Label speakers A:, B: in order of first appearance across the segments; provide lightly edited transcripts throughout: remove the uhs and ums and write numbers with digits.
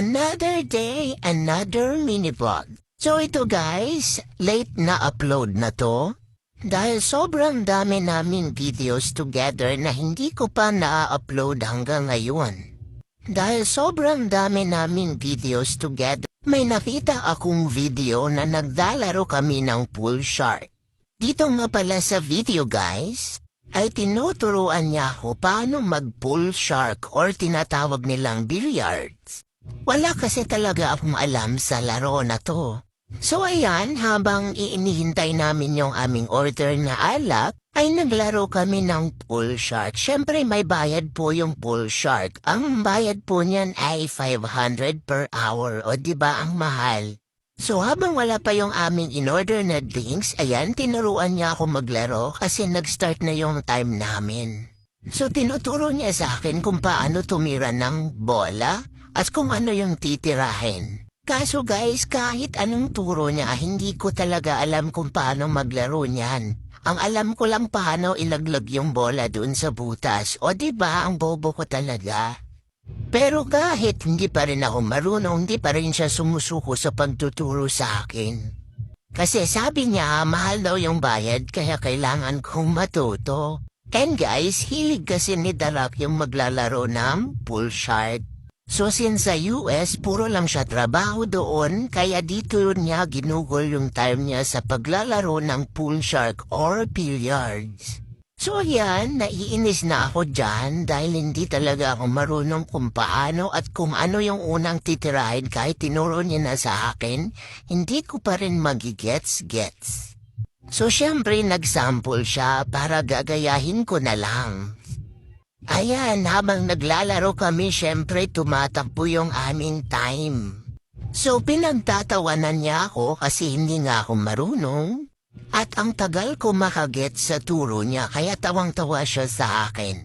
A: Another day, another mini vlog. So ito guys, late na upload na to. Dahil sobrang dami naming videos together na hindi ko pa na-upload hanggang ngayon. Dahil sobrang dami naming videos together, may nakita akong video na naglalaro kami ng pool shark. Dito nga pala sa video guys, ay tinuturuan niya ako paano mag-pool shark or tinatawag nilang billiards. Wala kasi talaga akong alam sa laro na to. So ayan, habang iinihintay namin yung aming order na alak, ay naglaro kami ng pool shark. Siyempre may bayad po yung pool shark. Ang bayad po niyan ay 500 per hour, o diba ang mahal? So habang wala pa yung aming in-order na drinks, ayan, tinuruan niya ako maglaro kasi nag-start na yung time namin. So tinuturo niya sa akin kung paano tumira ng bola at kung ano yung titirahin. Kaso guys, kahit anong turo niya, hindi ko talaga alam kung paano maglaro niyan. Ang alam ko lang paano ilaglag yung bola dun sa butas, o diba ang bobo ko talaga. Pero kahit hindi pa rin ako marunong, hindi pa rin siya sumusuko sa pagtuturo sa akin. Kasi sabi niya, mahal daw yung bayad kaya kailangan kong matuto. And guys, hilig kasi ni Darak yung maglalaro ng pool shark. So since sa US, puro lang siya trabaho doon, kaya dito niya ginugol yung time niya sa paglalaro ng pool shark or billiards. So yan, naiinis na ako dyan dahil hindi talaga ako marunong kung paano at kung ano yung unang titirahin kahit tinuro niya na sa akin, hindi ko pa rin magigets-gets. So syempre nagsample siya para gagayahin ko na lang. Ayan, habang naglalaro kami, syempre tumatakbo yung aming time. So pinagtatawanan niya ako kasi hindi nga ako marunong. At ang tagal ko makaget sa turo niya kaya tawang-tawa siya sa akin.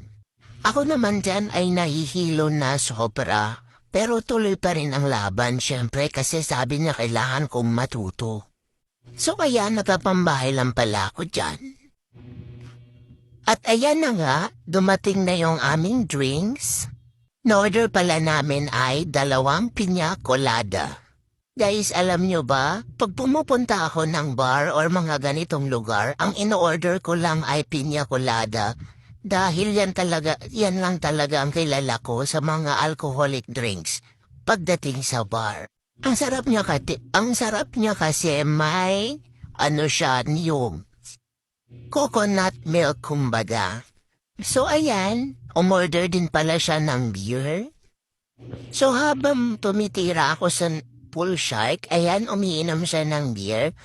A: Ako naman dyan ay nahihilo na sobra, pero tuloy pa rin ang laban syempre kasi sabi niya kailangan kong matuto. So kaya nakapambahay lang pala ako dyan. At ayan na nga, dumating na yung aming drinks. Norder pala namin ay 2 piña colada. Guys, alam nyo ba, pag pumupunta ako ng bar or mga ganitong lugar, ang ino-order ko lang ay piña colada. Dahil yan lang talaga ang kilala ko sa mga alcoholic drinks pagdating sa bar. Ang sarap niya kasi may, niyong coconut milk kumbaga. So ayan, umorder din pala siya ng beer. So habang tumitira ako sa pool shark, ayan, umiinom siya ng beer.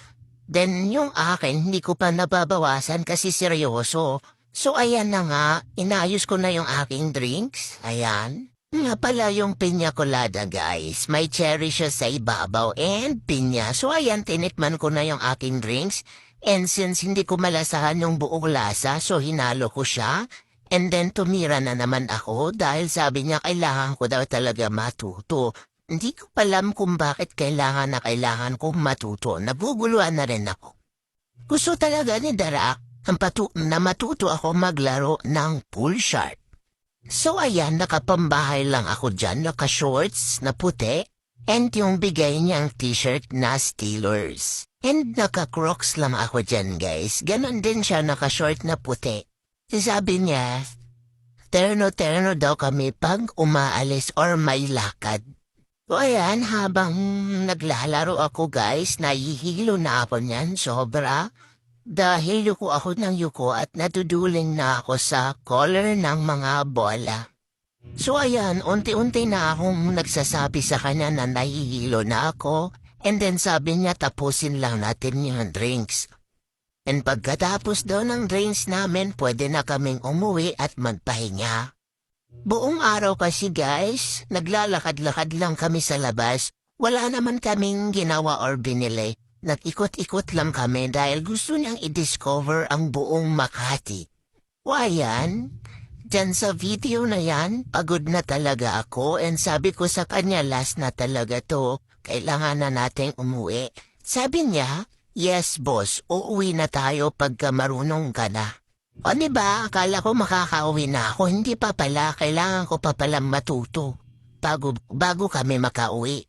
A: Then yung akin, hindi ko pa nababawasan kasi seryoso. So ayan na nga, inayos ko na yung aking drinks. Ayan. Nga pala yung piña colada guys. May cherry siya sa ibabaw and piña. So ayan, tinikman ko na yung aking drinks. And since hindi ko malasahan yung buong lasa, so hinalo ko siya. And then tumira na naman ako dahil sabi niya kailangan ko daw talaga matuto. Hindi ko alam kung bakit kailangan kong matuto. Naguguluhan na rin ako. Gusto talaga ni Darak na matuto ako maglaro ng pool shark. So ayan, nakapambahay lang ako dyan, naka-shorts na puti, and yung bigay niyang t-shirt na Steelers. And naka-crocs lang ako dyan guys, ganon din siya naka-short na puti. Sabi niya, terno-terno daw kami pag umaalis or may lakad. So ayan, habang naglalaro ako guys, nahihilo na ako niyan sobra. Dahil yuko ako ng yuko at natuduling na ako sa collar ng mga bola. So ayan, unti-unti na akong nagsasabi sa kanya na nahihilo na ako. And then sabi niya tapusin lang natin yung drinks. And pagkatapos daw ng drinks namin, pwede na kaming umuwi at magpahinga. Buong araw kasi guys, naglalakad-lakad lang kami sa labas. Wala naman kaming ginawa or binili. Nag-ikot-ikot lang kami dahil gusto niyang i-discover ang buong Makati. O ayan, dyan sa video na yan, pagod na talaga ako and sabi ko sa kanya last na talaga to, kailangan na nating umuwi. Sabi niya, yes boss, uuwi na tayo pagka marunong ka na. O diba, akala ko makakauwi na ako, hindi pa pala, kailangan ko pa palang matuto. bago kami makauwi.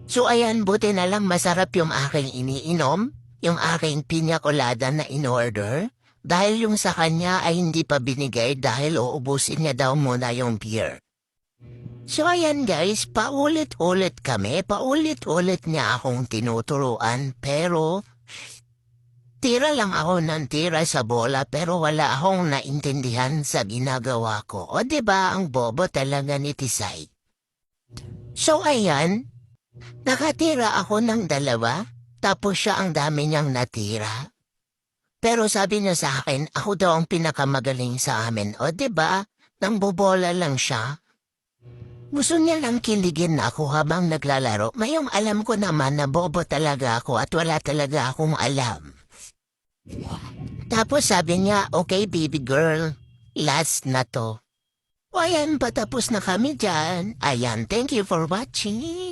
A: So ayan, buti na lang masarap yung aking iniinom, yung aking piña colada na in-order, dahil yung sa kanya ay hindi pa binigay dahil uubusin niya daw muna yung beer. So ayan guys, paulit-ulit kami, paulit-ulit niya akong tinuturuan, pero tira lang ako ng tira sa bola pero wala akong naintindihan sa ginagawa ko. O diba ang bobo talaga ni Tisay? So ayan, nakatira ako ng 2, tapos siya ang dami niyang natira. Pero sabi niya sa akin, ako daw ang pinakamagaling sa amin. O diba, nang bobola lang siya. Gusto niya lang kiligin ako habang naglalaro. Mayong alam ko naman na bobo talaga ako at wala talaga akong alam. Tapos sabi niya, okay baby girl, last na to. O ayan, patapos na kami dyan. Ayan, thank you for watching.